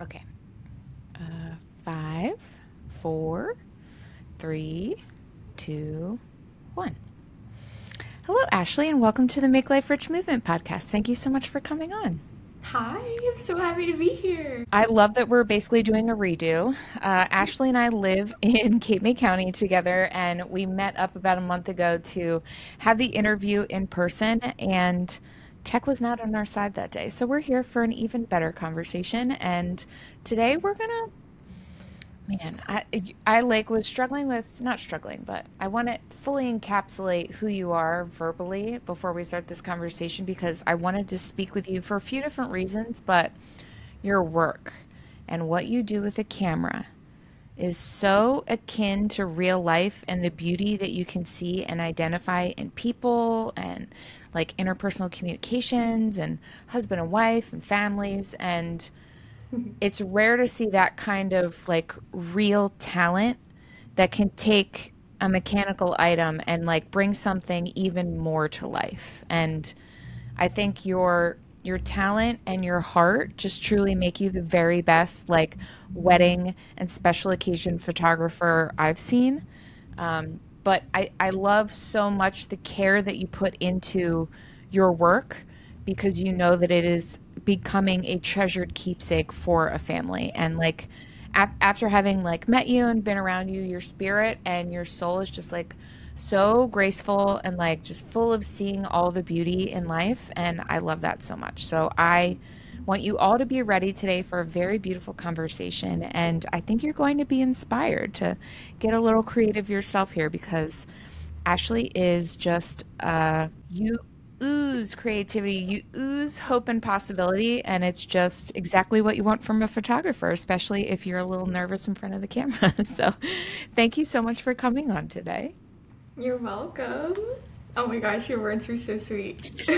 Okay. 5, 4, 3, 2, 1. Hello, Ashlee, and welcome to the Make Life Rich Movement podcast. Thank you so much for coming on. Hi, I'm so happy to be here. I love that we're basically doing a redo. Ashlee and I live in Cape May County together, and we met up about a month ago to have the interview in person, and tech was not on our side that day. So we're here for an even better conversation. And today we're going to Man, I like was struggling with not struggling, but I want to fully encapsulate who you are verbally before we start this conversation because I wanted to speak with you for a few different reasons, but your work and what you do with a camera is so akin to real life and the beauty that you can see and identify in people and like interpersonal communications and husband and wife and families, and it's rare to see that kind of like real talent that can take a mechanical item and like bring something even more to life. And I think your talent and your heart just truly make you the very best like wedding and special occasion photographer I've seen. But I love so much the care that you put into your work because you know that it is becoming a treasured keepsake for a family. And like after having like met you and been around you, your spirit and your soul is just like so graceful and like just full of seeing all the beauty in life. And I love that so much. So I want you all to be ready today for a very beautiful conversation. And I think you're going to be inspired to get a little creative yourself here because Ashlee is just you ooze creativity, you ooze hope and possibility, and it's just exactly what you want from a photographer, especially if you're a little nervous in front of the camera. So, thank you so much for coming on today. You're welcome. Oh my gosh, your words were so sweet.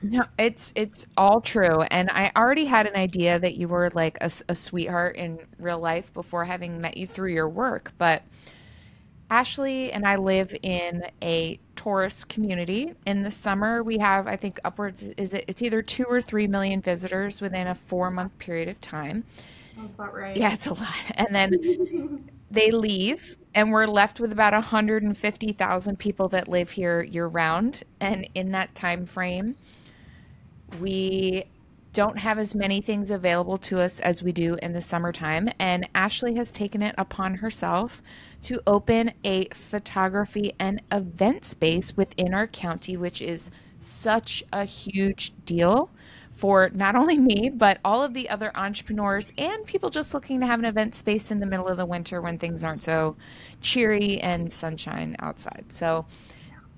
No, it's all true, and I already had an idea that you were like a sweetheart in real life before having met you through your work, but Ashlee and I live in a tourist community. In the summer, we have, I think, upwards, it's either 2 or 3 million visitors within a 4 month period of time. Sounds about right. Yeah, it's a lot. And then they leave, and we're left with about 150,000 people that live here year round. And in that time frame, we don't have as many things available to us as we do in the summertime. And Ashlee has taken it upon herself to open a photography and event space within our county, which is such a huge deal for not only me, but all of the other entrepreneurs and people just looking to have an event space in the middle of the winter when things aren't so cheery and sunshine outside. So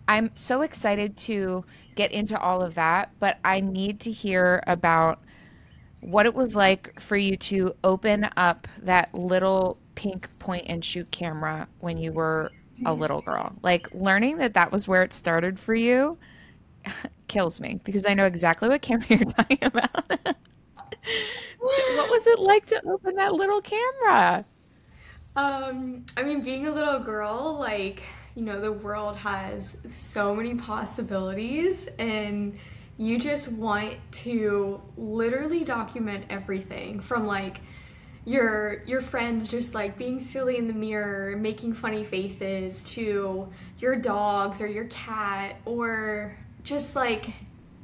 I'm so excited to get into all of that, but I need to hear about what it was like for you to open up that little pink point and shoot camera when you were a little girl. Like learning that that was where it started for you kills me because I know exactly what camera you're talking about. What was it like to open that little camera? I mean, being a little girl, the world has so many possibilities, and you just want to literally document everything from like your friends just like being silly in the mirror, making funny faces, to your dogs or your cat, or just like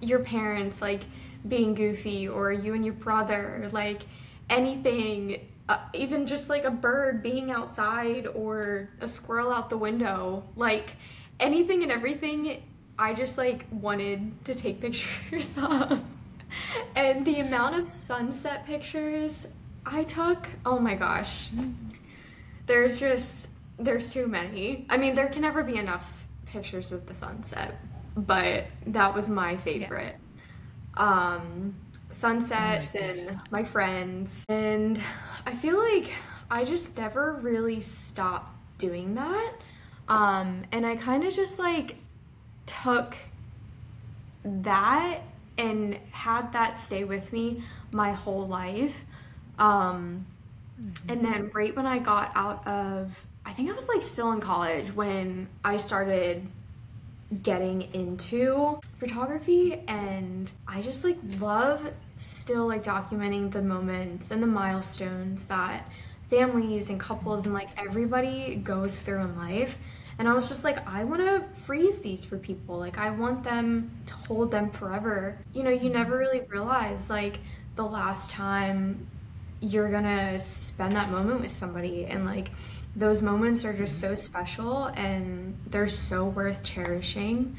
your parents like being goofy, or you and your brother, like anything, even just like a bird being outside or a squirrel out the window, like anything and everything. I just like wanted to take pictures of. And the amount of sunset pictures I took, oh my gosh, there's too many. I mean, there can never be enough pictures of the sunset, but that was my Yeah. favorite. Oh my Sunsets and God. my friends. And I feel like I just never really stopped doing that. And I kind of just like took that and had that stay with me my whole life. Um, and then right when I got out of, I think I was like still in college when I started getting into photography, and I just like love still like documenting the moments and the milestones that families and couples and like everybody goes through in life. And I was just like, I want to freeze these for people. Like, I want them to hold them forever. You know, you never really realize like the last time you're gonna spend that moment with somebody. And like, those moments are just so special and they're so worth cherishing.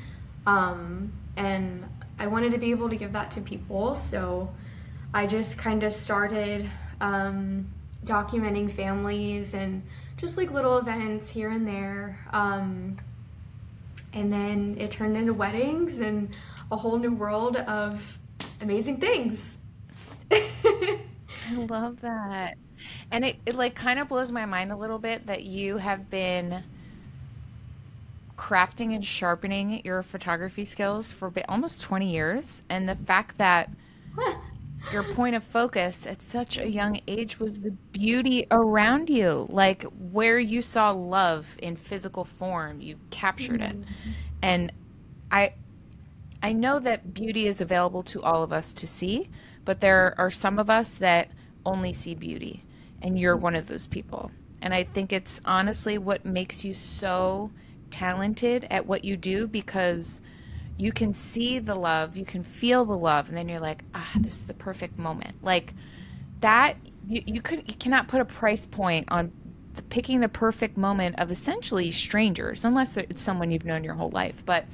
And I wanted to be able to give that to people. So I just kind of started documenting families and just like little events here and there. And then it turned into weddings and a whole new world of amazing things. I love that. And it like kind of blows my mind a little bit that you have been crafting and sharpening your photography skills for almost 20 years. And the fact that your point of focus at such a young age was the beauty around you, like where you saw love in physical form, you captured it. And I I know that beauty is available to all of us to see, but there are some of us that only see beauty, and you're one of those people. And I think it's honestly what makes you so talented at what you do, because you can see the love, you can feel the love, and then you're like, ah, this is the perfect moment. Like that, you cannot put a price point on picking the perfect moment of essentially strangers, unless it's someone you've known your whole life. But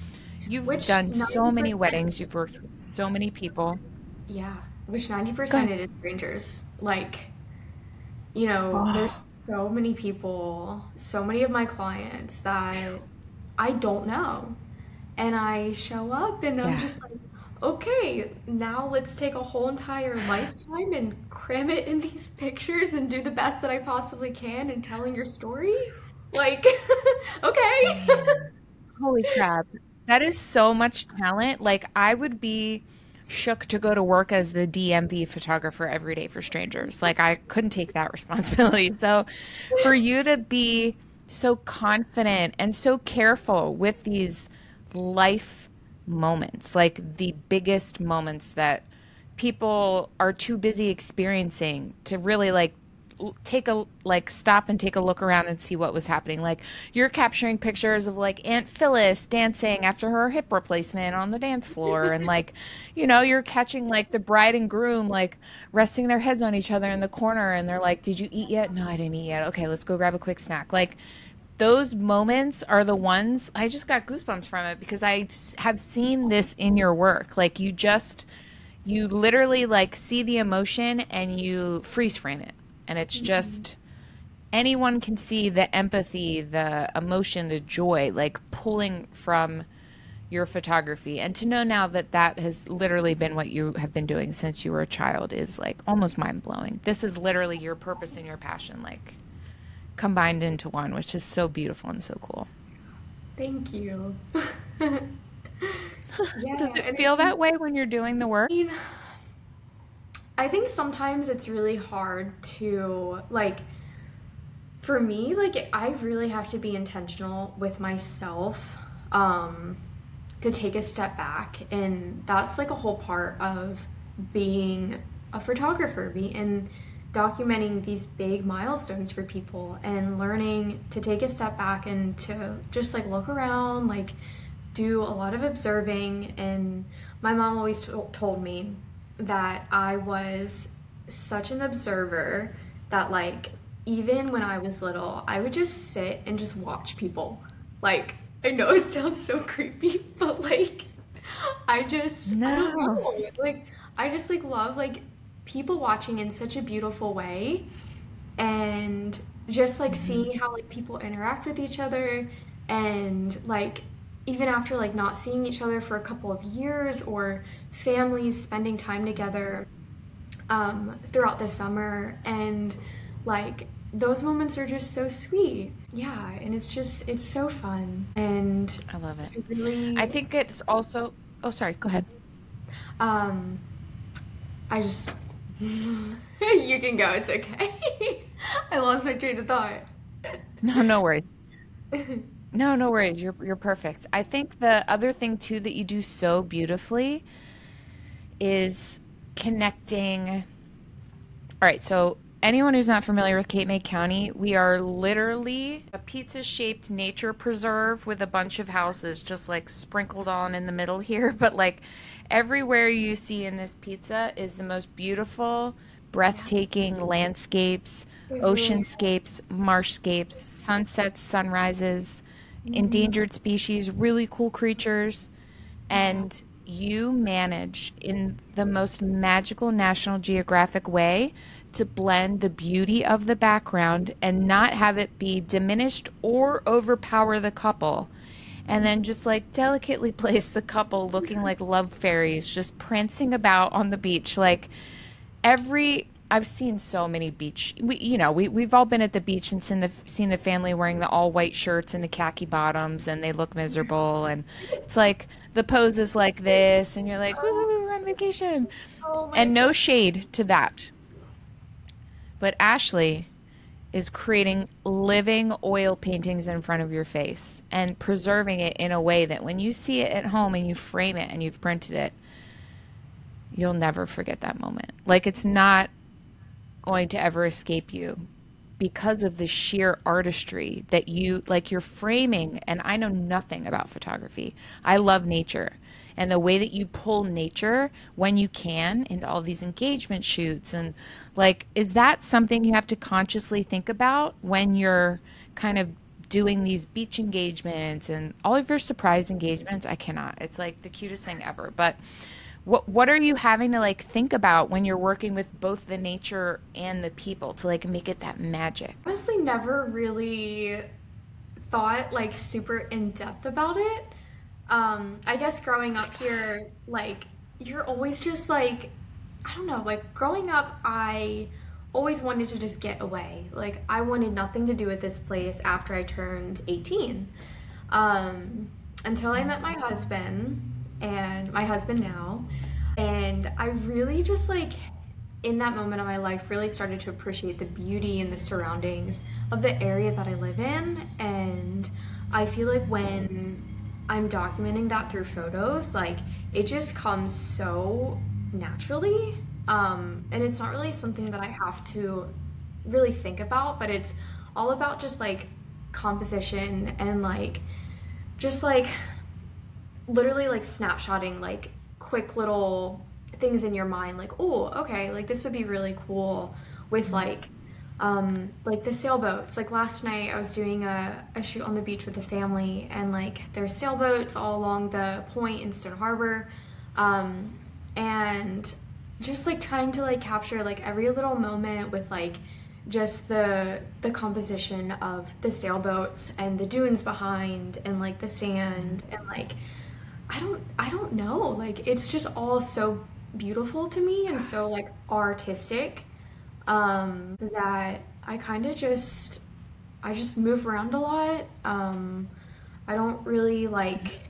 you've Which done so many 90%, weddings, you've worked with so many people. yeah, which Go 90% ahead. it is strangers. Like, you know, Oh, there's so many people, so many of my clients that I don't know. And I show up and I'm yeah. just like, okay, now let's take a whole entire lifetime and cram it in these pictures and do the best that I possibly can in telling your story. Like, okay. Man. Holy crap. That is so much talent. Like, I would be shook to go to work as the DMV photographer every day for strangers. Like, I couldn't take that responsibility. So, for you to be so confident and so careful with these life moments, like the biggest moments that people are too busy experiencing to really like take a like stop and take a look around and see what was happening. Like you're capturing pictures of like Aunt Phyllis dancing after her hip replacement on the dance floor, and like, you're catching like the bride and groom like resting their heads on each other in the corner, and they're like, "Did you eat yet?" "No, I didn't eat yet." "Okay, let's go grab a quick snack." Like those moments are the ones I just got goosebumps from it, because have seen this in your work. Like you literally like see the emotion and you freeze frame it. And it's just anyone can see the empathy, the emotion, the joy like pulling from your photography. And to know now that that has literally been what you have been doing since you were a child is like almost mind blowing. This is literally your purpose and your passion like combined into one, which is so beautiful and so cool. Thank you. Does Yeah, it and feel that way when you're doing the work? I mean, I think sometimes it's really hard to like for me, like I really have to be intentional with myself to take a step back, and that's like a whole part of being a photographer, be and documenting these big milestones for people and learning to take a step back and to just like look around, like do a lot of observing. And my mom always told me that I was such an observer that like even when I was little, I would just sit and just watch people. Like, I know it sounds so creepy, but like I don't No. know. Like I just like love like people watching in such a beautiful way, and just like Mhm. seeing how like people interact with each other, and like even after like not seeing each other for a couple of years, or families spending time together throughout the summer, and like those moments are just so sweet. Yeah, and it's so fun, and I love it. I really think it's also, oh, sorry, go ahead. um I just you can go, it's okay. I lost my train of thought. No, no worries. No, no worries. You're perfect. I think the other thing too that you do so beautifully is connecting. All right, so anyone who's not familiar with Cape May County, we are literally a pizza-shaped nature preserve with a bunch of houses just like sprinkled on in the middle here, but like everywhere you see in this pizza is the most beautiful, Yeah, breathtaking landscapes, it really. oceanscapes, marshscapes, sunsets, sunrises, Mhm. endangered species, really cool creatures, Yeah. and you manage in the most magical National Geographic way to blend the beauty of the background and not have it be diminished or overpower the couple. And then just like delicately place the couple looking like love fairies just prancing about on the beach. Like every I've seen so many beach. We've all been at the beach and seen the family wearing the all white shirts and the khaki bottoms, and they look miserable. And it's like the pose is like this, and you're like, Oh, "Woohoo, we're on vacation!" oh my And no God. shade to that, but Ashley is creating living oil paintings in front of your face and preserving it in a way that when you see it at home and you frame it and you've printed it, you'll never forget that moment. Like it's not going to ever escape you because of the sheer artistry that you're framing. And I know nothing about photography. I love nature. And the way that you pull nature when you can into all these engagement shoots and like, is that something you have to consciously think about when you're kind of doing these beach engagements and all of your surprise engagements? I cannot. It's like the cutest thing ever. But what are you having to like think about when you're working with both the nature and the people to like make it that magic? Honestly, never really thought like super in depth about it. I guess growing up here, like you're always just like, I don't know, like growing up, I always wanted to just get away. Like I wanted nothing to do with this place after I turned 18. Um, until I met my husband and my husband now. And I really just like in that moment of my life really started to appreciate the beauty and the surroundings of the area that I live in. And I feel like when I'm documenting that through photos, like it just comes so naturally. And it's not really something that I have to really think about, but it's all about just like composition and like just like literally like snapshotting like quick little things in your mind like oh okay like this would be really cool with like the sailboats. Like last night I was doing a shoot on the beach with the family and like there's sailboats all along the point in Stone Harbor, and just like trying to like capture like every little moment with like just the composition of the sailboats and the dunes behind and like the sand and like I don't know. Like it's just all so beautiful to me and so like artistic, that I just move around a lot. I don't really like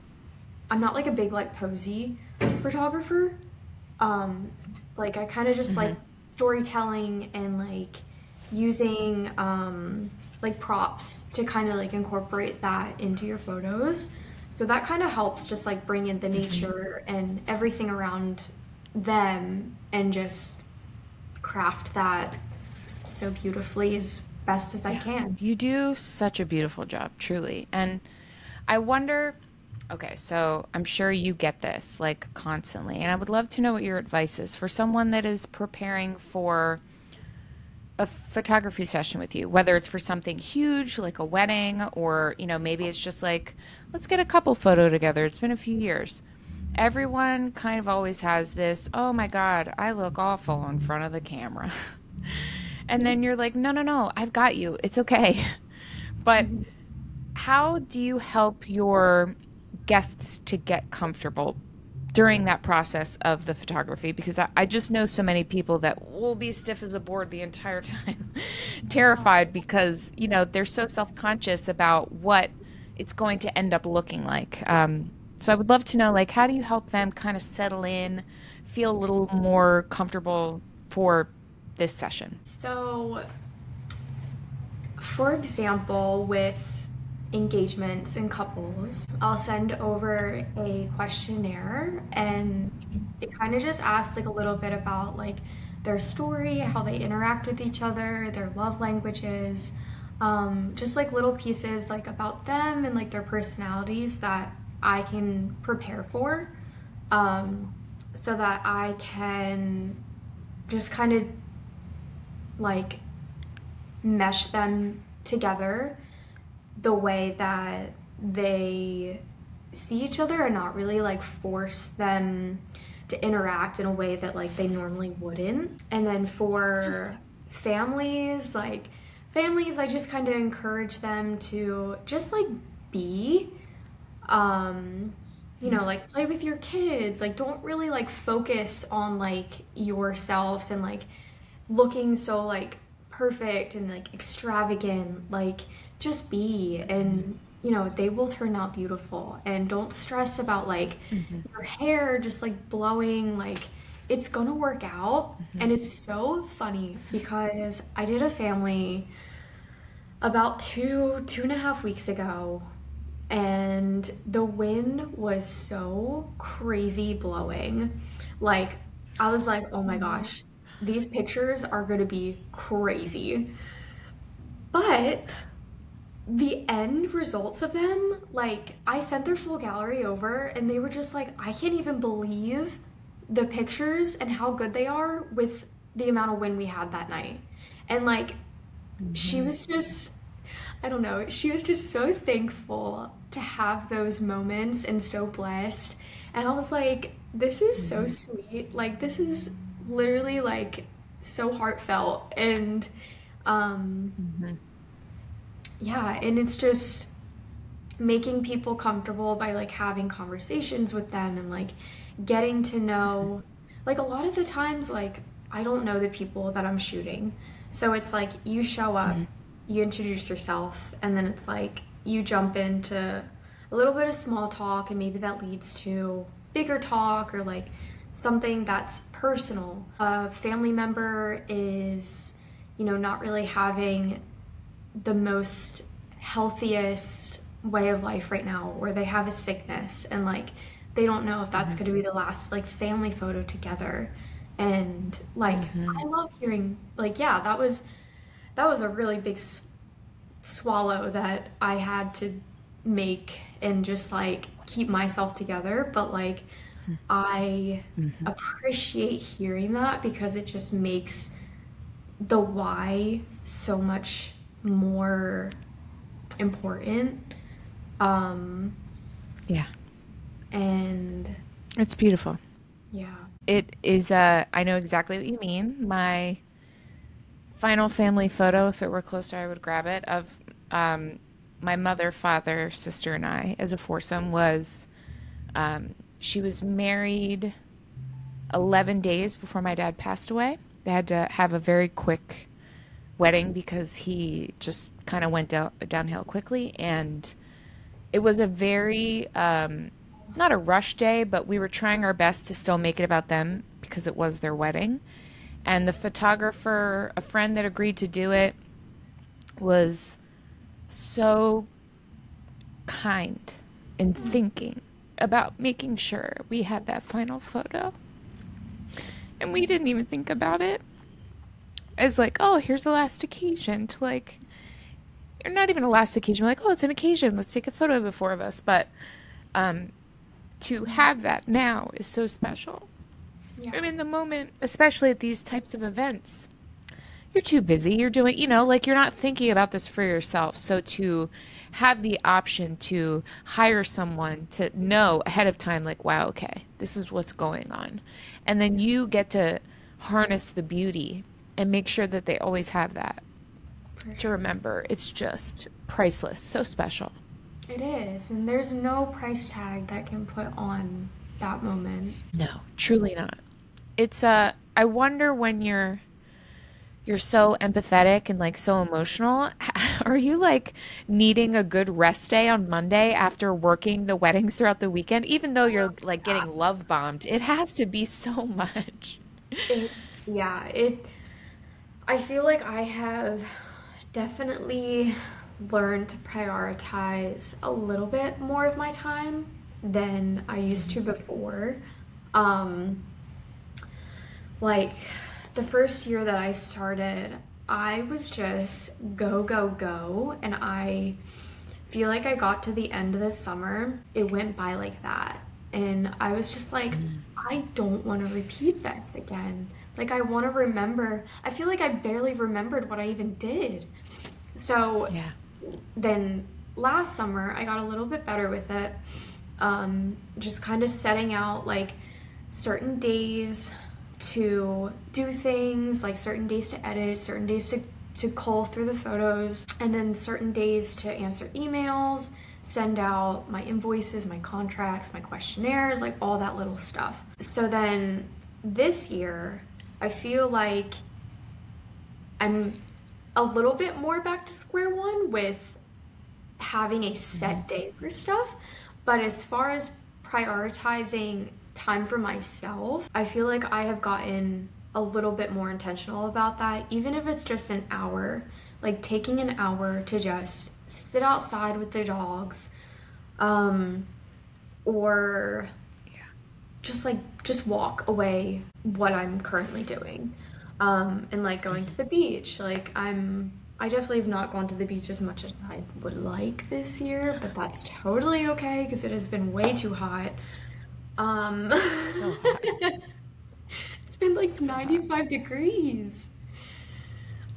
I'm not like a big like posy photographer. Um, like I kind of just like Hmm. storytelling and like using like props to kind of like incorporate that into your photos. So that kind of helps just like bring in the Hmm. nature and everything around them and just craft that so beautifully as best as I Yeah, can. you do such a beautiful job, truly. And I wonder, okay, so I'm sure you get this like constantly, and I would love to know what your advice is for someone that is preparing for a photography session with you, whether it's for something huge like a wedding or, maybe it's just like, let's get a couple photo together. It's been a few years. Everyone kind of always has this, oh my God, I look awful in front of the camera. And then you're like, no, no, no, I've got you. It's okay. But how do you help your guests to get comfortable during that process of the photography? Because I just know so many people that will be stiff as a board the entire time, terrified because, they're so self conscious about what it's going to end up looking like. So I would love to know, like, how do you help them kind of settle in, feel a little more comfortable for this session? So, for example, with engagements and couples, I'll send over a questionnaire and it kind of just asks like a little bit about like their story, how they interact with each other, their love languages, just like little pieces like about them and like their personalities that I can prepare for, um, so that I can just kind of like mesh them together the way that they see each other and not really like force them to interact in a way that like they normally wouldn't. And then for families, I just kind of encourage them to just like be, um, like play with your kids. Like don't really like focus on like yourself and like looking so like perfect and like extravagant. Like just be, and they will turn out beautiful. And don't stress about like Mhm. your hair just like blowing. Like it's gonna work out. Mhm. And it's so funny because I did a family about 2.5 weeks ago, and the wind was so crazy blowing. Like, I was like, oh my Aw. gosh, these pictures are gonna be crazy. But the end results of them, like, I sent their full gallery over, and they were just like, I can't even believe the pictures and how good they are with the amount of wind we had that night. And like, she Mhm. was just, I don't know, she was just so thankful to have those moments and so blessed. And I was like, this is so Mhm. sweet. Like, this is literally like so heartfelt. And Mhm. yeah, and it's just making people comfortable by like having conversations with them and like getting to know, like a lot of the times like I don't know the people that I'm shooting. So it's like you show up, Mhm. you introduce yourself, and then it's like you jump into a little bit of small talk, and maybe that leads to bigger talk or like something that's personal. A family member is, not really having the most healthiest way of life right now, or they have a sickness and like they don't know if that's Mhm. going to be the last like family photo together. And like I Mhm. love hearing like, yeah, that was a really big swallow that I had to make and just like keep myself together. But like I Mhm. appreciate hearing that because it just makes the why so much more important. Um, Yeah, and it's beautiful. yeah. It is, I know exactly what you mean. My final family photo, if it were closer, I would grab it, of um, my mother, father, sister, and I as a foursome was, she was married 11 days before my dad passed away. They had to have a very quick wedding because he just kind of went downhill quickly. And it was a very, not a rush day, but we were trying our best to still make it about them because it was their wedding. And the photographer, a friend that agreed to do it, was so kind in thinking about making sure we had that final photo. And we didn't even think about it as like, oh, here's a last occasion to like, or not even a last occasion. We're like, oh, it's an occasion. Let's take a photo of the four of us. But um, to have that now is so special. Yeah. I mean, the moment, especially at these types of events, you're too busy. You're doing, like you're not thinking about this for yourself. So to have the option to hire someone to know ahead of time, like, wow, okay, this is what's going on. And then you get to harness the beauty and make sure that they always have that For to sure. remember. It's just priceless, so special. It is. And there's no price tag that can put on that moment. No, truly not. It's I wonder when you're so empathetic and like so emotional. Are you like needing a good rest day on Monday after working the weddings throughout the weekend? Even though you're like getting love bombed, it has to be so much. It, yeah, I feel like I have definitely learned to prioritize a little bit more of my time than I used to before. Um, like the first year that I started, I was just go, go, go. And I feel like I got to the end of the summer, it went by like that. And I was just like, Mm. I don't want to repeat this again. Like, I want to remember. I feel like I barely remembered what I even did. So Yeah. then last summer, I got a little bit better with it. Just kind of setting out like certain days to do things, like certain days to edit, certain days to cull through the photos, and then certain days to answer emails, send out my invoices, my contracts, my questionnaires, like all that little stuff. So then this year, I feel like I'm a little bit more back to square one with having a Mhm. set day for stuff. But as far as prioritizing time for myself, I feel like I have gotten a little bit more intentional about that, even if it's just an hour, like taking an hour to just sit outside with the dogs, um, or Yeah. just walk away what I'm currently doing. And like going to Mhm. the beach. I definitely have not gone to the beach as much as I would like this year, but that's totally okay because it has been way too hot. Um, So hot. it's been like So hot. 95 degrees.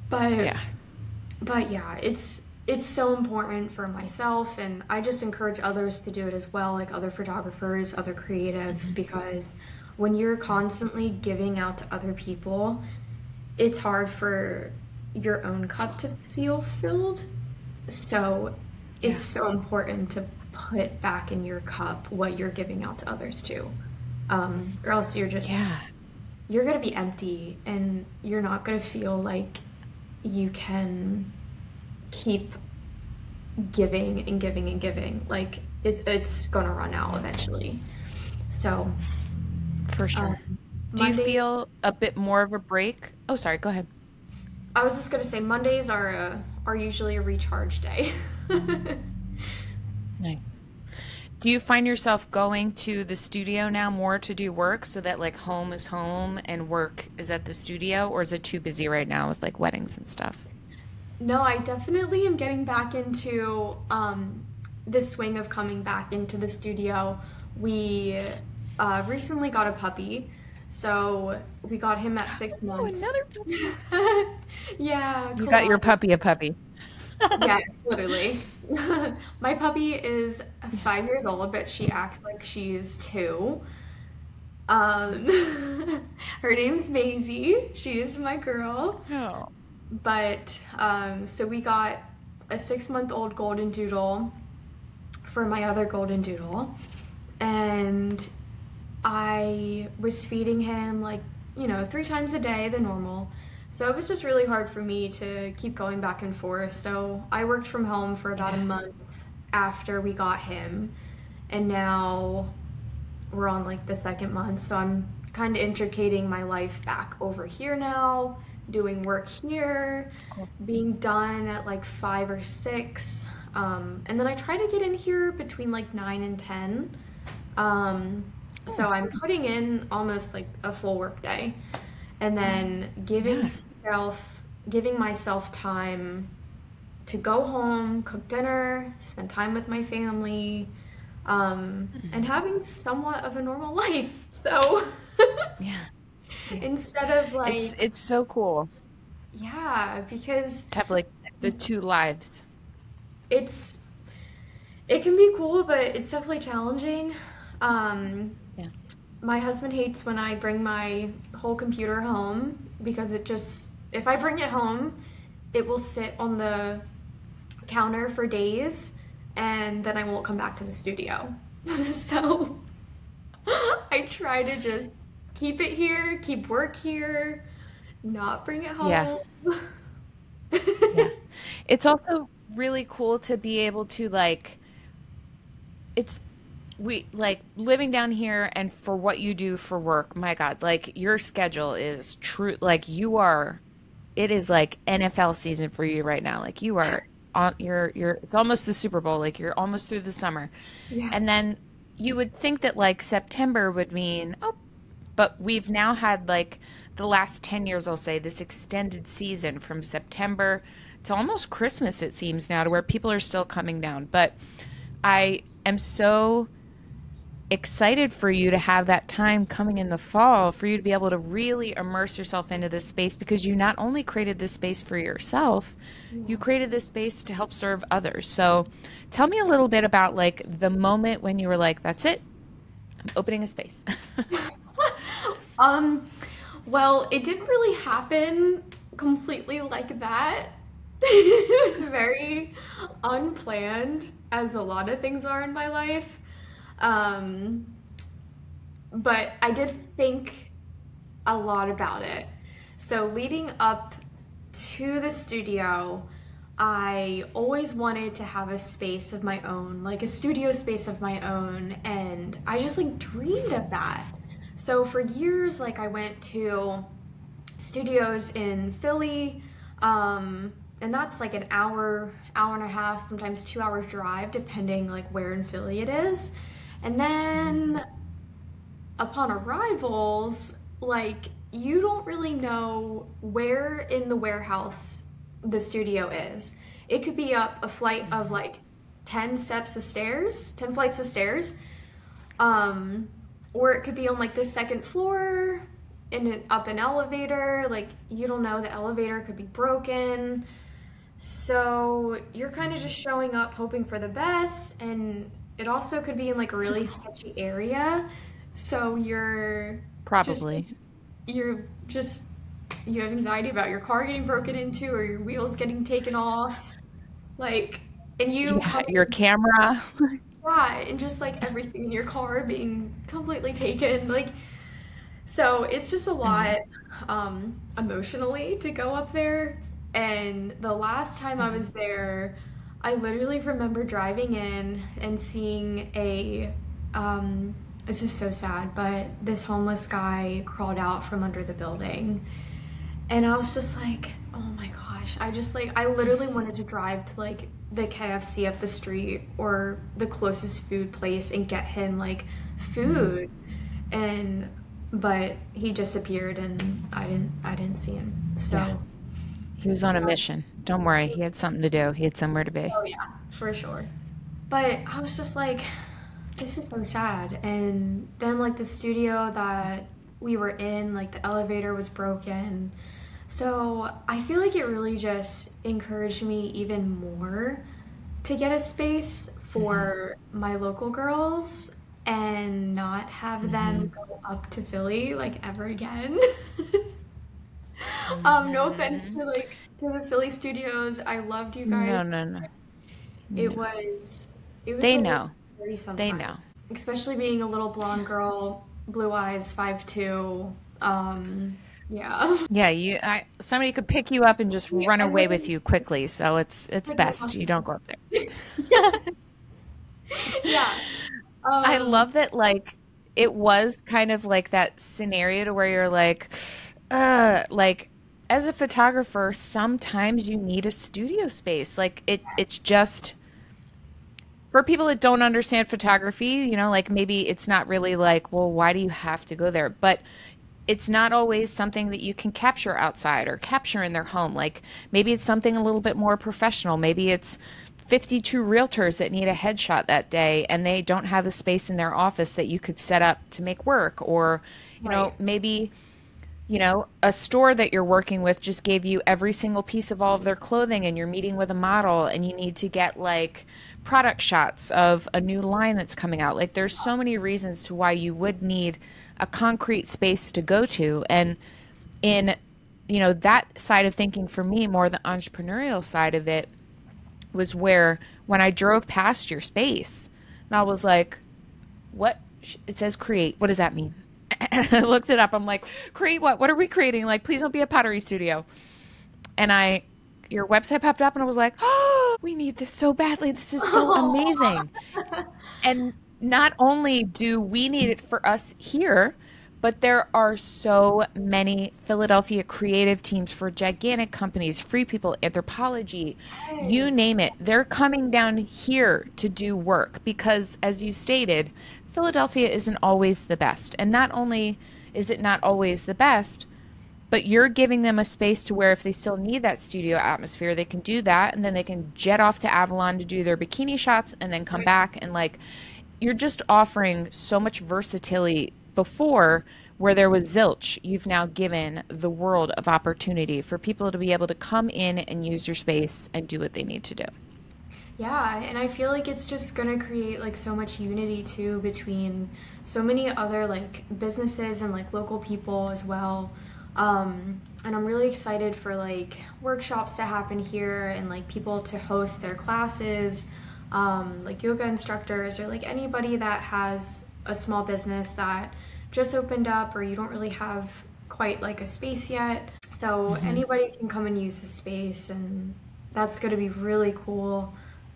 But Yeah. but yeah, it's so important for myself, and I just encourage others to do it as well, like other photographers, other creatives, Mhm. because when you're constantly giving out to other people, it's hard for your own cup to feel filled. So it's Yeah. so important to put back in your cup what you're giving out to others too. Or else Yeah. you're gonna be empty and you're not gonna feel like you can keep giving and giving and giving. Like it's gonna run out Yeah. eventually. So For um, sure. Do you Monday, feel a bit more of a break? Oh, sorry. Go ahead. I was just gonna say Mondays are usually a recharge day. Nice. Do you find yourself going to the studio now more to do work so that like home is home and work is at the studio, or is it too busy right now with like weddings and stuff? No, I definitely am getting back into the swing of coming back into the studio. We recently got a puppy, so we got him at six Oh, months. another puppy. Yeah, You got your Kalani. puppy a puppy. Yes, literally. My puppy is Yeah. 5 years old, but she acts like she's two. Um, her name's Maisie. She is my girl. Oh. But so we got a 6 month old golden doodle for my other golden doodle. And I was feeding him like, 3 times a day, the normal. So it was just really hard for me to keep going back and forth. So I worked from home for about a Yeah. month after we got him. And now we're on like the second month. So I'm kind of intricating my life back over here now, doing work here, Cool. being done at like 5 or 6. And then I try to get in here between like 9 and 10. Um, Oh, so I'm putting in almost like a full work day and then yeah. giving myself time to go home, cook dinner, spend time with my family, and Mhm. having somewhat of a normal life. So Yeah. Yeah. instead of It's like, it's so cool yeah, because to have like the two lives. it's it can be cool, but it's definitely challenging. Um, Yeah. my husband hates when I bring my whole computer home because if I bring it home, it will sit on the counter for days and then I won't come back to the studio. So I try to just keep it here, keep work here, not bring it Yeah. home. Yeah. It's also really cool to be able to like it's we like living down here and for what you do for work. My God, like your schedule is true. Like you are, it is like NFL season for you right now. Like you are on it's almost the Super Bowl. Like you're almost through the summer. Yeah. And then you would think that like September would mean, oh, But we've now had like the last 10 years, I'll say, this extended season from September to almost Christmas, it seems now, to where people are still coming down. But I am so excited for you to have that time coming in the fall for you to be able to really immerse yourself into this space, because you not only created this space for yourself, you created this space to help serve others. So tell me a little bit about like the moment when you were like, that's it, I'm opening a space. Um, well, it didn't really happen completely like that. It was very unplanned, as a lot of things are in my life. Um, but I did think a lot about it. So leading up to the studio, I always wanted to have a space of my own, like a studio space of my own, and I just like dreamed of that. So for years, like I went to studios in Philly, and that's like an hour, hour and a half, sometimes 2 hours drive, depending like where in Philly it is. And then upon arrivals, like you don't really know where in the warehouse the studio is. It could be up a flight of like 10 steps of stairs, 10 flights of stairs. Or it could be on like the second floor up an elevator. Like you don't know, the elevator could be broken. So you're kind of just showing up hoping for the best, and it also could be in like a really sketchy area. So just Probably. you're just you have anxiety about your car getting broken into or your wheels getting taken off. Like and you Yeah, your camera. yeah, and just like everything in your car being completely taken. Like so it's just a lot emotionally to go up there. And the last time I was there, I literally remember driving in and seeing this is so sad, but this homeless guy crawled out from under the building. And I was just like, oh my gosh, I literally wanted to drive to like the KFC up the street or the closest food place and get him like food. And, but he disappeared and I didn't see him. Yeah. So, He was on a mission. Don't worry. He had something to do. He had somewhere to be. oh yeah, for sure. But I was just like, this is so sad. And then like the studio that we were in, like the elevator was broken. So I feel like it really just encouraged me even more to get a space for my local girls and not have them go up to Philly like ever again. No offense to like to the Philly studios. I loved you No, guys. no, no. It No. was it was They a little know. scary They sometimes, know. especially being a little blonde girl, blue eyes, 5'2". Yeah. Yeah, somebody could pick you up and just Yeah, run I away with really you quickly. So it's like best lost you don't go up there. it. Yeah. I Um, love that, like, it was kind of like that scenario to where you're like, as a photographer, sometimes you need a studio space. Like, it's just for people that don't understand photography, like maybe it's not really like, well, why do you have to go there? But it's not always something that you can capture outside or capture in their home. Like maybe it's something a little bit more professional. Maybe it's 52 realtors that need a headshot that day and they don't have the space in their office that you could set up to make work. Or, right. maybe, a store that you're working with just gave you every single piece of all of their clothing and you're meeting with a model and you need to get like product shots of a new line that's coming out. Like there's so many reasons to why you would need a concrete space to go to. And in, that side of thinking for me, more the entrepreneurial side of it was where when I drove past your space and I was like, what? It says create. What does that mean? And I looked it up. I'm like, create what? What are we creating? Like, please don't be a pottery studio. And your website popped up and I was like, oh, we need this so badly. This is so amazing. And not only do we need it for us here, but there are so many Philadelphia creative teams for gigantic companies, Free People, Anthropology, you name it. They're coming down here to do work because, as you stated, Philadelphia isn't always the best. And not only is it not always the best? But you're giving them a space to where if they still need that studio atmosphere, they can do that, and then they can jet off to Avalon to do their bikini shots and then come back. And like, you're just offering so much versatility. Before, where there was zilch, you've now given the world of opportunity for people to be able to come in and use your space and do what they need to do. Yeah, and I feel like it's just gonna create like so much unity too between so many other like businesses and like local people as well. And I'm really excited for like workshops to happen here and like people to host their classes, like yoga instructors or like anybody that has a small business that just opened up or you don't really have quite like a space yet. So Hmm. anybody can come and use the space, and that's going to be really cool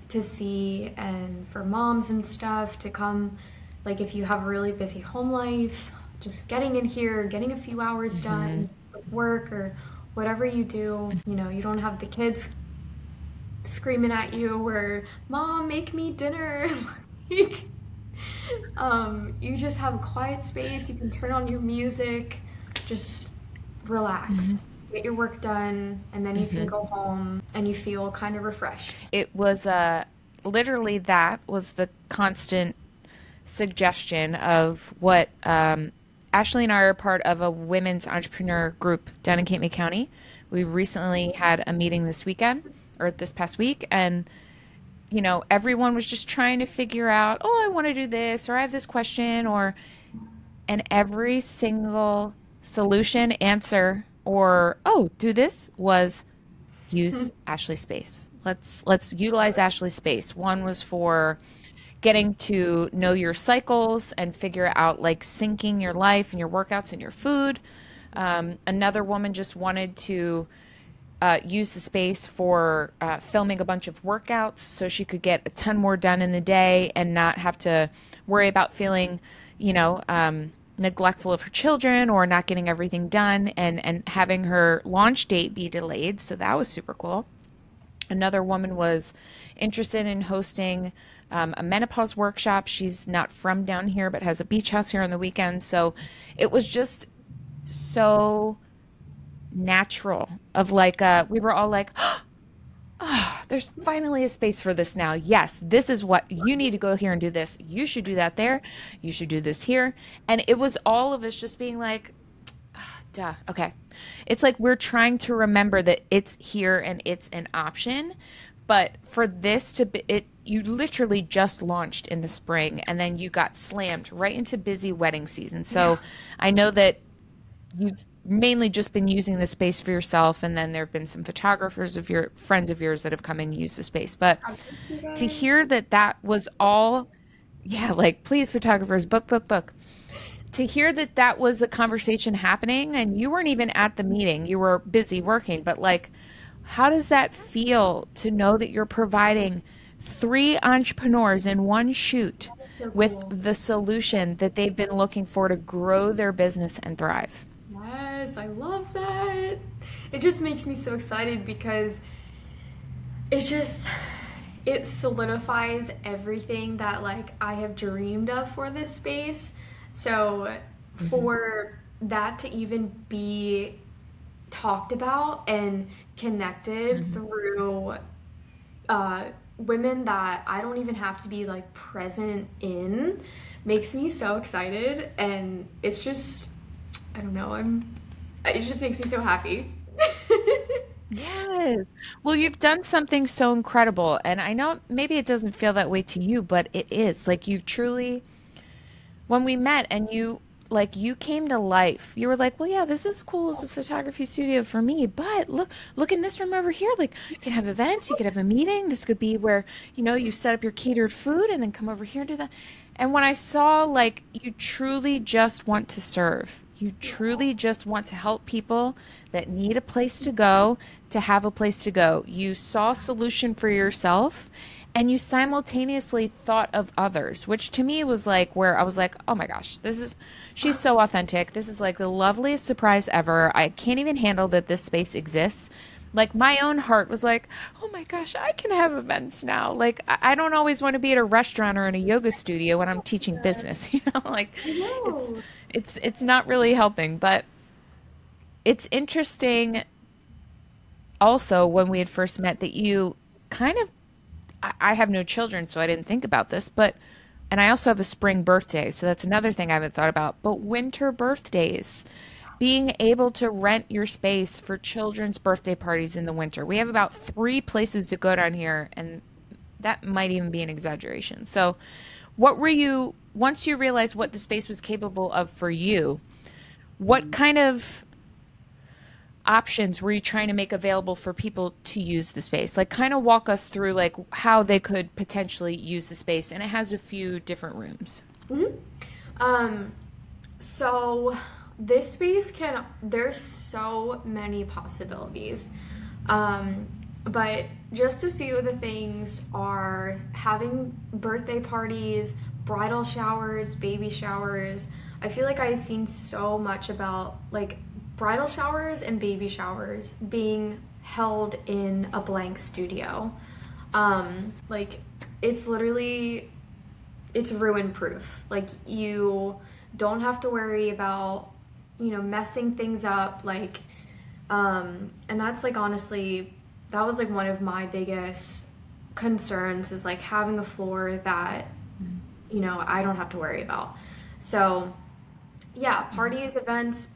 to see. And for moms and stuff to come, like if you have a really busy home life, just getting in here, getting a few hours Hmm. done of work or whatever you do, you know, you don't have the kids screaming at you or mom make me dinner. Like, you just have a quiet space, you can turn on your music, just Hmm. relax, get your work done, and then you can Hmm. go home and you feel kind of refreshed. It was literally that was the constant suggestion of what Ashley and I are part of a women's entrepreneur group down in Cape May County. We recently had a meeting this weekend or this past week, and everyone was just trying to figure out, oh, I want to do this, or I have this question, and every single solution, answer, or oh, do this was use Ashley Space. Let's utilize Ashley Space. One was for getting to know your cycles and figure out like syncing your life and your workouts and your food. Another woman just wanted to use the space for filming a bunch of workouts so she could get a ton more done in the day and not have to worry about feeling, neglectful of her children or not getting everything done and having her launch date be delayed. So that was super cool. Another woman was interested in hosting a menopause workshop. She's not from down here, but has a beach house here on the weekend. So it was just so natural of like, we were all like, oh, there's finally a space for this now. Yes, this is what you need to go here and do this. You should do that there. You should do this here. And it was all of us just being like, duh, okay. It's like we're trying to remember that it's here and it's an option. But for this to be, you literally just launched in the spring and then you got slammed right into busy wedding season. Yeah. So I know that you've mainly just been using the space for yourself, and then there have been some photographers of your friends of yours that have come and used the space. But I'll text you to guys. hear that that was all, yeah, like please, photographers, book, book, book. To hear that that was the conversation happening, and you weren't even at the meeting, you were busy working, but like, how does that feel to know that you're providing three entrepreneurs in one shoot That is so with cool. the solution that they've been looking for to grow their business and thrive? Yes, I love that. It just makes me so excited because it just it solidifies everything that like I have dreamed of for this space. So Hmm. for that to even be talked about and connected Hmm. through uh, women that I don't even have to be like present in makes me so excited, and it's just I don't know, it just makes me so happy. Yes. Well, you've done something so incredible. And I know maybe it doesn't feel that way to you, but it is. Like you truly, when we met and you came to life, you were like, well, yeah, this is cool as a photography studio for me, but look in this room over here. Like you can have events, you could have a meeting. This could be where, you set up your catered food and then come over here and do that. And when I saw like you truly just want to serve, you truly just want to help people that need a place to go to have a place to go. You saw a solution for yourself and you simultaneously thought of others, which to me was like where I was like, oh my gosh, she's so authentic. This is like the loveliest surprise ever. I can't even handle that this space exists. Like my own heart was like, oh my gosh, I can have events now. Like I don't always want to be at a restaurant or in a yoga studio when I'm teaching business, you know? Like I it's know. it's not really helping, but it's interesting also when we had first met that you kind of I have no children, so I didn't think about this, but and I also have a spring birthday, so that's another thing I haven't thought about. But winter birthdays, being able to rent your space for children's birthday parties in the winter. We have about three places to go down here, and that might even be an exaggeration. So, what were you, once you realized what the space was capable of for you, what kind of options were you trying to make available for people to use the space? Like kind of walk us through like how they could potentially use the space. And it has a few different rooms. Mhm. Um, so this space can, there's so many possibilities. Um, but just a few of the things are having birthday parties, bridal showers, baby showers. I feel like I've seen so much about like bridal showers and baby showers being held in a blank studio. Like it's literally it's ruin proof. Like you don't have to worry about, messing things up. Like, and that's like honestly, that was like one of my biggest concerns is like having a floor that, I don't have to worry about. So yeah, parties, events,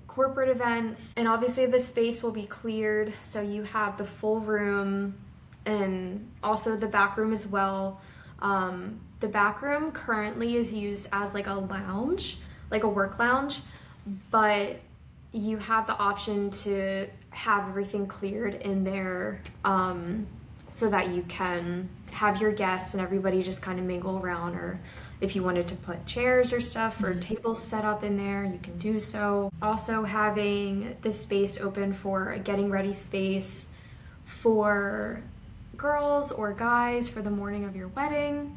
corporate events, and obviously the space will be cleared. So you have the full room and also the back room as well. The back room currently is used as like a lounge, like a work lounge, but you have the option to have everything cleared in there so that you can have your guests and everybody just kind of mingle around, or if you wanted to put chairs or stuff or tables set up in there, you can do so. Also having the space open for a getting ready space for girls or guys for the morning of your wedding.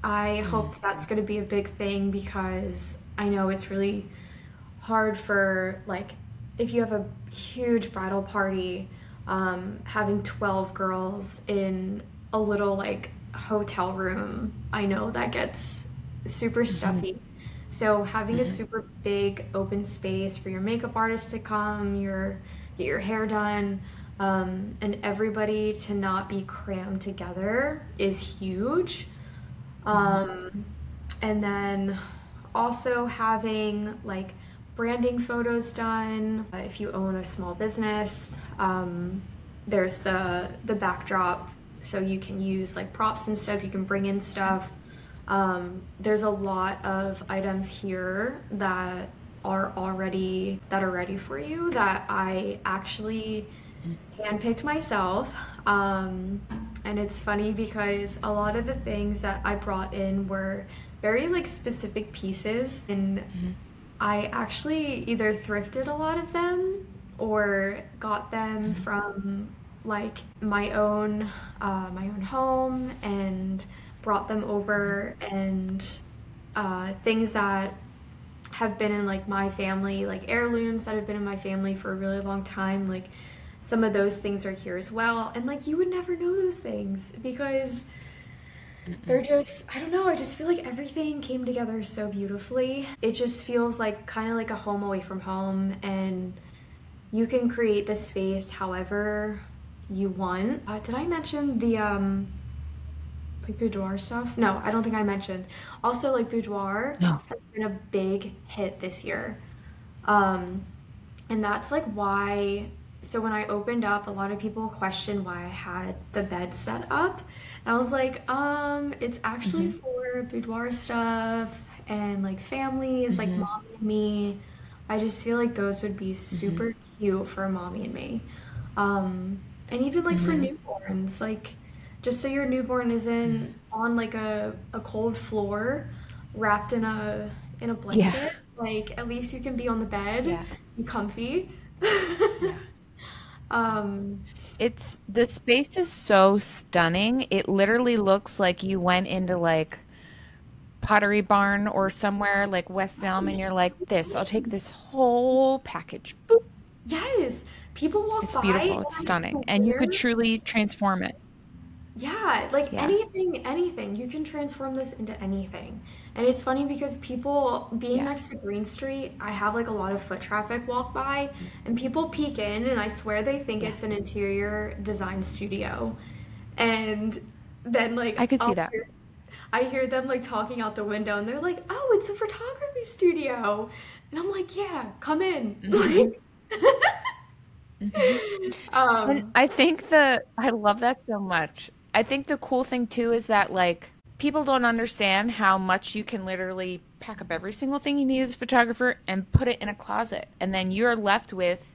I hope that's going to be a big thing because I know it's really hard for like if you have a huge bridal party, having 12 girls in a little like hotel room. I know that gets super stuffy. So having a super big open space for your makeup artist to come, get your hair done, and everybody to not be crammed together is huge. And then also having like branding photos done. If you own a small business, there's the backdrop, so you can use like props and stuff. You can bring in stuff. There's a lot of items here that are ready for you that I actually handpicked myself. And it's funny because a lot of the things that I brought in were very like specific pieces, and I actually either thrifted a lot of them or got them from like my own home and brought them over, and things that have been in like my family, like heirlooms that have been in my family for a really long time, like some of those things are here as well. And like you would never know those things because they're just, I don't know, I just feel like everything came together so beautifully. It just feels like kind of like a home away from home, and you can create the space however you want. Did I mention the like boudoir stuff? No, I don't think I mentioned. Also, like boudoir No. has been a big hit this year. And that's like why, so when I opened up, a lot of people questioned why I had the bed set up. And I was like, it's actually for boudoir stuff and like families, like mommy and me. I just feel like those would be super cute for mommy and me. And even like for newborns, like just so your newborn isn't on like a cold floor wrapped in a Yeah. blanket, like at least you can be on the bed, Yeah. be comfy. Yeah. Um, It's the space is so stunning. It literally looks like you went into like Pottery Barn or somewhere like West Elm and you're like, this, I'll take this whole package. Boop. yes, People walk It's by beautiful. and It's I stunning. And you could swear, truly transform it. yeah, like Yeah. anything. You can transform this into anything. And it's funny because people being Yeah. next to Green Street, I have like a lot of foot traffic walk by, and people peek in, and I swear they think Yeah. it's an interior design studio. And then like I could see that. I hear them like talking out the window, and they're like, "Oh, it's a photography studio." And I'm like, "Yeah, come in." Hmm. Hmm. And um, I love that so much. I think the cool thing too is that like people don't understand how much you can literally pack up every single thing you need as a photographer and put it in a closet. And then you're left with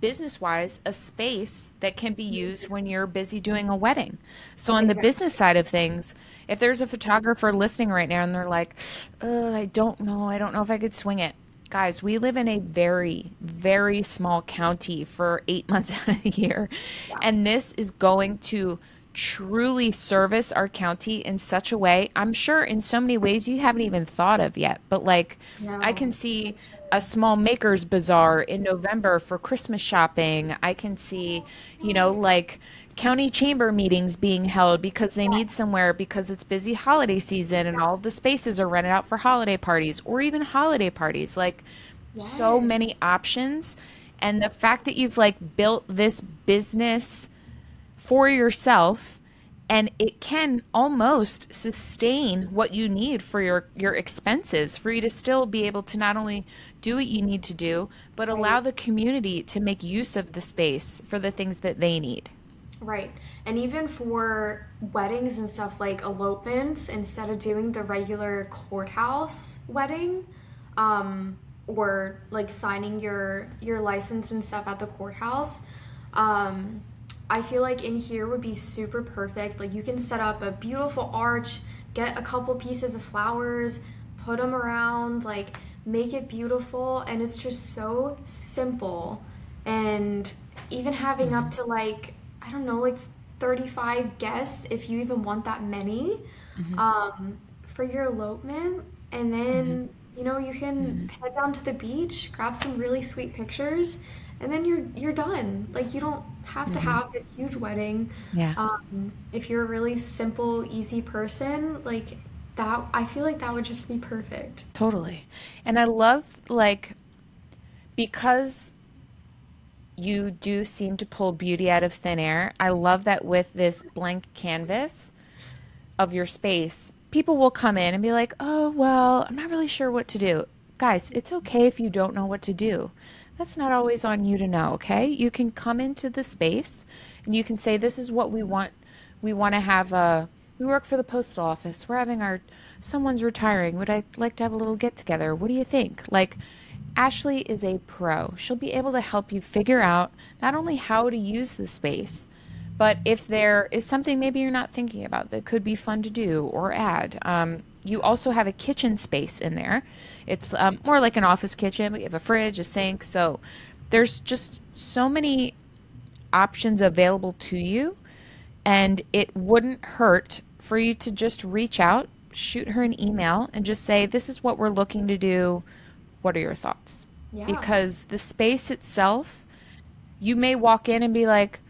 business wise a space that can be used when you're busy doing a wedding. So on the exactly. business side of things, if there's a photographer listening right now and they're like, I don't know if I could swing it. Guys, we live in a very, very small county for 8 months out of the year. Yeah. And this is going to truly service our county in such a way, I'm sure in so many ways you haven't even thought of yet. But like, I can No, see for a sure. small makers bazaar in November for Christmas shopping. I can see, like county chamber meetings being held because they need Yes. somewhere because it's busy holiday season and all the spaces are rented out for holiday parties or even holiday parties. Like so Yes. many options. And the fact that you've like built this business for yourself and it can almost sustain what you need for your expenses for you to still be able to not only do what you need to do but allow Right. the community to make use of the space for the things that they need. Right. And even for weddings and stuff like elopements, instead of doing the regular courthouse wedding, or like signing your license and stuff at the courthouse, um, I feel like in here would be super perfect. Like you can set up a beautiful arch, get a couple pieces of flowers, put them around, like make it beautiful, and it's just so simple. And even having up Hmm. to like I don't know, like 35 guests if you even want that many, Hmm. for your elopement. And Hmm. then, you can Hmm. head down to the beach, grab some really sweet pictures, and then you're done. Like you don't have to Hmm. have this huge wedding. Yeah, If you're a really simple, easy person, like that, I feel like that would just be perfect. totally. And I love like because you do seem to pull beauty out of thin air. I love that with this blank canvas of your space, people will come in and be like, oh, well, I'm not really sure what to do. Guys, it's okay if you don't know what to do. That's not always on you to know, okay? You can come into the space and you can say, this is what we want. We want to have we work for the postal office. We're having someone's retiring. Would I like to have a little get together? What do you think? Like, Ashlee is a pro. She'll be able to help you figure out not only how to use the space, but if there is something maybe you're not thinking about that could be fun to do or add, you also have a kitchen space in there. It's more like an office kitchen, but you have a fridge, a sink. So there's just so many options available to you. And it wouldn't hurt for you to just reach out, shoot her an email, and just say, this is what we're looking to do. What are your thoughts? Yeah. Because the space itself, you may walk in and be like,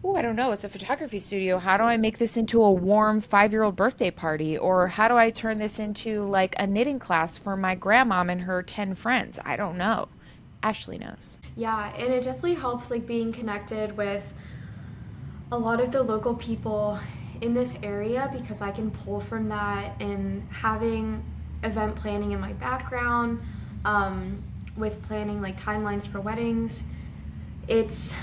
oh, I don't know. It's a photography studio. How do I make this into a warm 5-year-old birthday party? Or how do I turn this into like a knitting class for my grandmom and her 10 friends? I don't know. Ashlee knows. Yeah, and it definitely helps like being connected with a lot of the local people in this area because I can pull from that and having event planning in my background, with planning like timelines for weddings. It's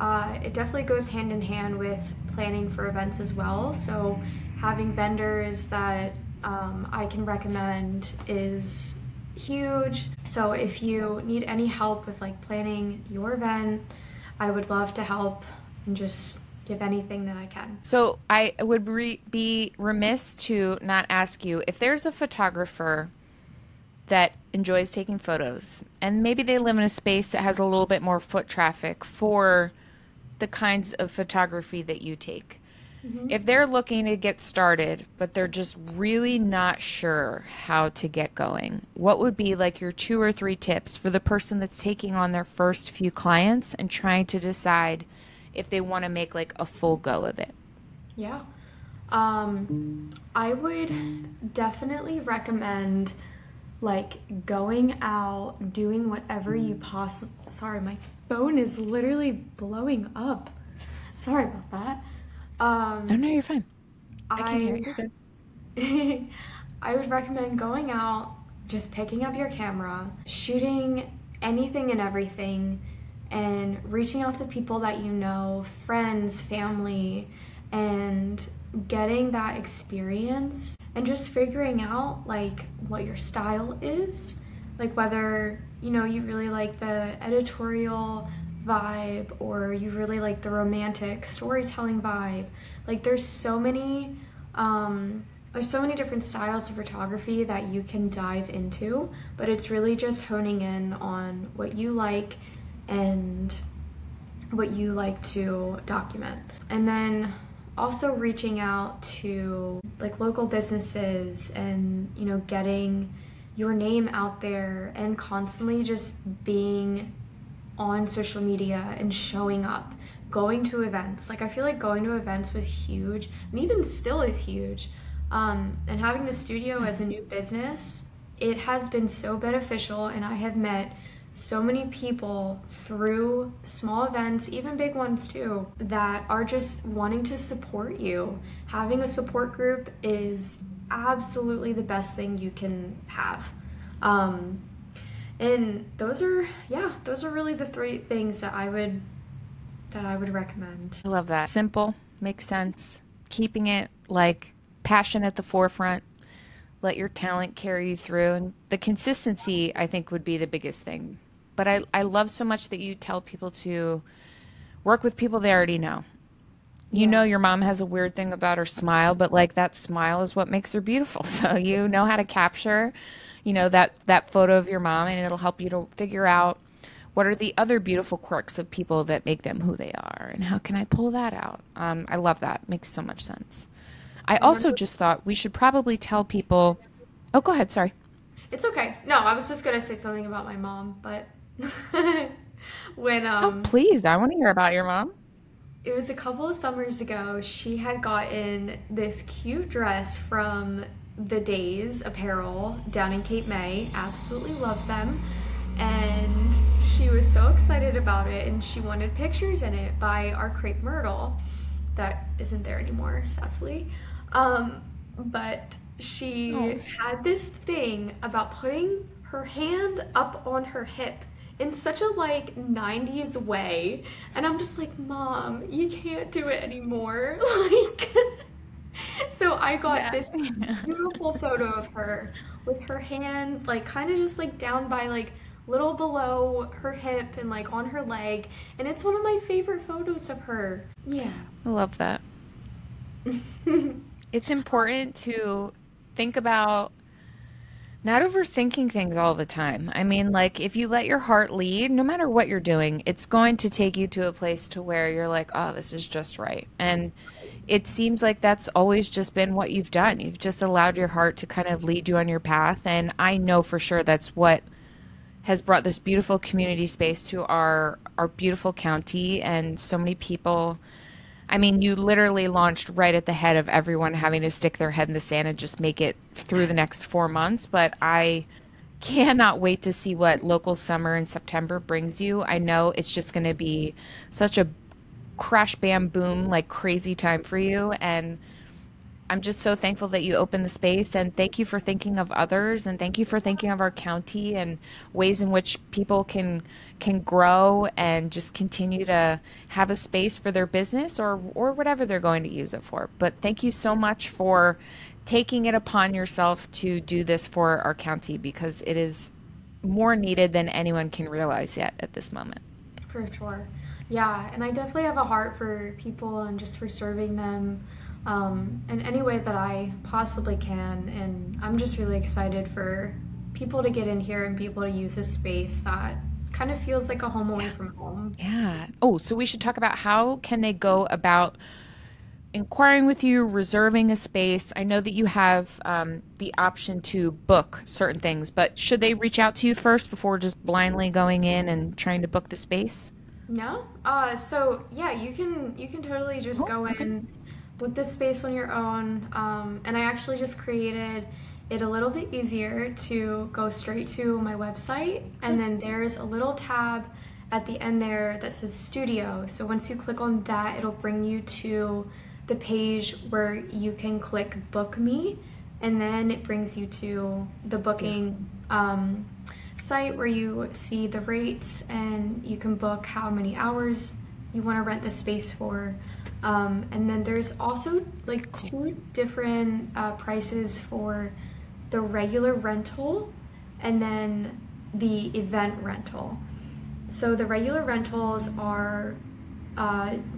it definitely goes hand in hand with planning for events as well. So having vendors that I can recommend is huge. So if you need any help with like planning your event, I would love to help and just give anything that I can. So I would be remiss to not ask you if there's a photographer that enjoys taking photos and maybe they live in a space that has a little bit more foot traffic for the kinds of photography that you take. Hmm. If they're looking to get started, but they're just really not sure how to get going, what would be like your two or three tips for the person that's taking on their first few clients and trying to decide if they want to make like a full go of it? Yeah. I would definitely recommend like going out, doing whatever you possibly. Sorry, my phone is literally blowing up. Sorry about that. Oh, Um, no, you're fine. I can hear it. I You're good. I would recommend going out, just picking up your camera, shooting anything and everything, and reaching out to people that you know, friends, family, and getting that experience and just figuring out like what your style is, like whether you really like the editorial vibe or you really like the romantic storytelling vibe. Like there's so many different styles of photography that you can dive into, but it's really just honing in on what you like and what you like to document. And then also reaching out to like local businesses and getting your name out there and constantly just being on social media and showing up, going to events. Like I feel like going to events was huge and even still is huge. And having the studio as a new business, it has been so beneficial, and I have met so many people through small events, even big ones too, that are just wanting to support you. Having a support group is absolutely the best thing you can have. Um, and those are really the three things that I would recommend. I love that. Simple, makes sense. Keeping it like passion at the forefront. Let your talent carry you through. And the consistency, I think, would be the biggest thing. But I love so much that you tell people to work with people they already know. You Yeah. know, your mom has a weird thing about her smile, but like that smile is what makes her beautiful. So you know how to capture, that photo of your mom, and it'll help you to figure out what are the other beautiful quirks of people that make them who they are, and how can I pull that out? I love that. Makes so much sense. I also Remember, just thought we should probably tell people. Oh, go ahead. Sorry. it's okay. No, I was just gonna say something about my mom, but when Oh, please. I want to hear about your mom. it was a couple of summers ago, she had gotten this cute dress from the Days Apparel down in Cape May. Absolutely love them. And she was so excited about it, and she wanted pictures in it by our crepe myrtle that isn't there anymore, sadly. But Oh. she had this thing about putting her hand up on her hip in such a like 90s way, and I'm just like, Mom, you can't do it anymore. Like, so I got Yeah. this beautiful photo of her with her hand like kind of just like down by like little below her hip and like on her leg, and it's one of my favorite photos of her. Yeah. I love that. It's important to think about not overthinking things all the time. I mean, like if you let your heart lead, no matter what you're doing, it's going to take you to a place to where you're like, "Oh, this is just right." And it seems like that's always just been what you've done. You've just allowed your heart to kind of lead you on your path, and I know for sure that's what has brought this beautiful community space to our beautiful county and so many people. I mean, you literally launched right at the head of everyone having to stick their head in the sand and just make it through the next 4 months. But I cannot wait to see what local summer in September brings you. I know it's just going to be such a crash, bam, boom, like crazy time for you. And I'm just so thankful that you opened the space, and thank you for thinking of others, and thank you for thinking of our county and ways in which people can grow and just continue to have a space for their business or whatever they're going to use it for. But thank you so much for taking it upon yourself to do this for our county because it is more needed than anyone can realize yet at this moment. For sure. Yeah, and I definitely have a heart for people and just for serving them in any way that I possibly can. And I'm just really excited for people to get in here and be able to use a space that kind of feels like a home away from home. Yeah. Oh, so we should talk about how can they go about inquiring with you, reserving a space, I know that you have the option to book certain things, but should they reach out to you first before just blindly going in and trying to book the space? No? So yeah, you can totally just Oh, go okay. in with this space on your own. And I actually just created it a little bit easier to go straight to my website, and Okay. then there's a little tab at the end there that says studio. So once you click on that, it'll bring you to the page where you can click book me, and then it brings you to the Beautiful. booking site where you see the rates and you can book how many hours you want to rent the space for. And then there's also like Cool. two different prices for the regular rental and then the event rental. So the regular rentals are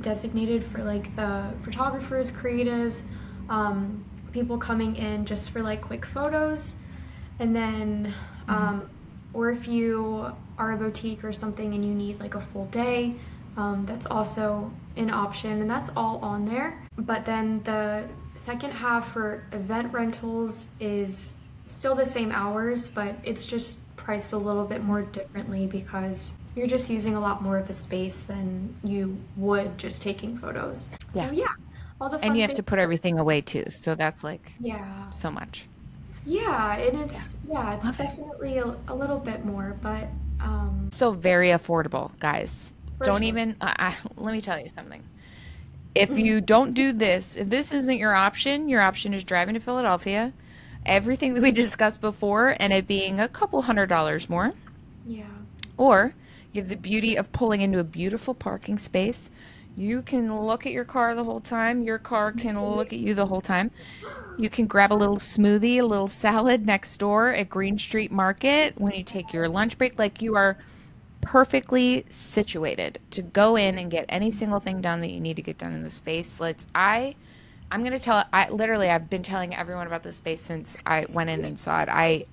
designated for like the photographers, creatives, people coming in just for like quick photos, and then Mhm. or if you are a boutique or something and you need like a full day, that's also an option, and that's all on there. But then the second half for event rentals is still the same hours, but it's just priced a little bit more differently because you're just using a lot more of the space than you would just taking photos. So Yeah. yeah, all the And you fun have things. to put everything away too. So that's like Yeah. so much. Yeah, and Yeah. it's Love it. definitely a little bit more, but Still very affordable, guys. for Don't sure. even, let me tell you something. If you don't do this, if this isn't your option is driving to Philadelphia, everything that we discussed before, and it being a couple $100 more. Yeah. Or you have the beauty of pulling into a beautiful parking space. You can look at your car the whole time. Your car can look at you the whole time. You can grab a little smoothie, a little salad next door at Green Street Market when you take your lunch break. Like you are perfectly situated to go in and get any single thing done that you need to get done in the space. I'm going to tell I literally I've been telling everyone about this space since I went in and saw it. I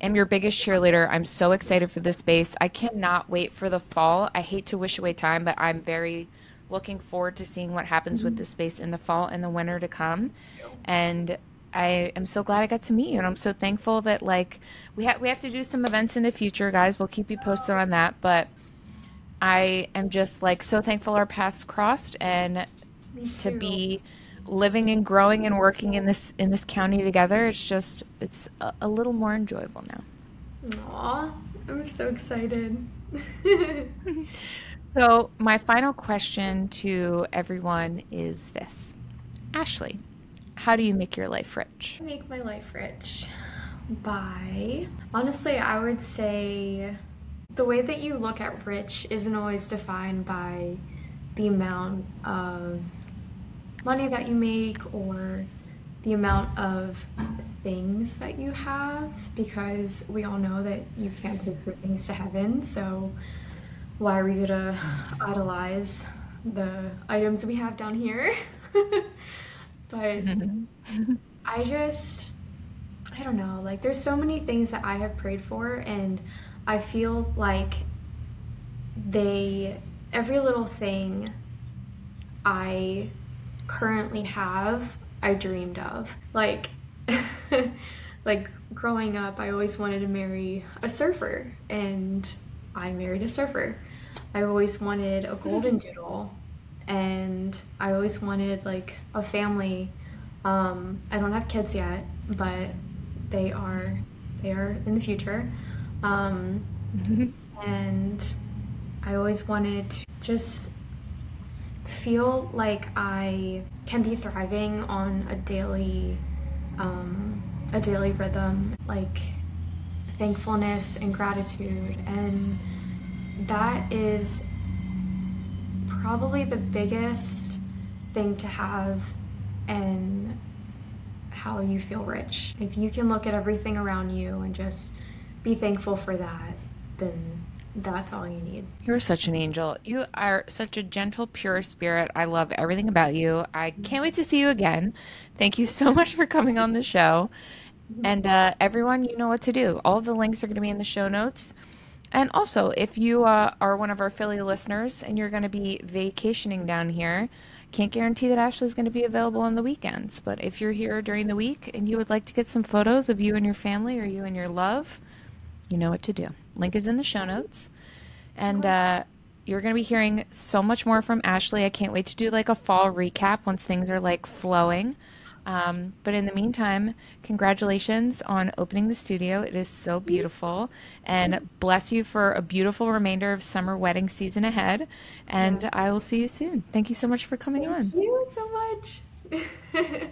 am your biggest cheerleader. I'm so excited for this space. I cannot wait for the fall. I hate to wish away time, but I'm very looking forward to seeing what happens with this space in the fall and the winter to come. And I am so glad I got to meet you, and I'm so thankful that like we have to do some events in the future, guys. We'll keep you posted on that, but I am just like so thankful our paths crossed and Me to too. be living and growing and working in this county together. It's a little more enjoyable now. Aw, I'm so excited. So, my final question to everyone is this. Ashley, how do you make your life rich? Make my life rich by honestly, I would say the way that you look at rich isn't always defined by the amount of money that you make or the amount of things that you have, because we all know that you can't take your things to heaven. So why are we gonna idolize the items we have down here? But I just, I don't know, like there's so many things that I have prayed for, and I feel like they, every little thing I currently have, I dreamed of. Like, like growing up, I always wanted to marry a surfer, and I married a surfer. I always wanted a golden doodle, and I always wanted like a family. I don't have kids yet, but they are they are in the future. Um, and I always wanted to just feel like I can be thriving on a daily rhythm, like thankfulness and gratitude, and that is probably the biggest thing to have and how you feel rich. If you can look at everything around you and just be thankful for that, then that's all you need. You're such an angel. You are such a gentle, pure spirit. I love everything about you. I can't wait to see you again. Thank you so much for coming on the show. And everyone, you know what to do. All of the links are going to be in the show notes. And also, if you are one of our Philly listeners and you're going to be vacationing down here, Can't guarantee that Ashley's going to be available on the weekends, but if you're here during the week and you would like to get some photos of you and your family or you and your love, you know what to do. Link is in the show notes. And you're going to be hearing so much more from Ashlee. I can't wait to do like a fall recap once things are like flowing. But in the meantime, congratulations on opening the studio. It is so beautiful. And bless you for a beautiful remainder of summer wedding season ahead. Yeah. And I will see you soon. Thank you so much for coming Thank on. you so much.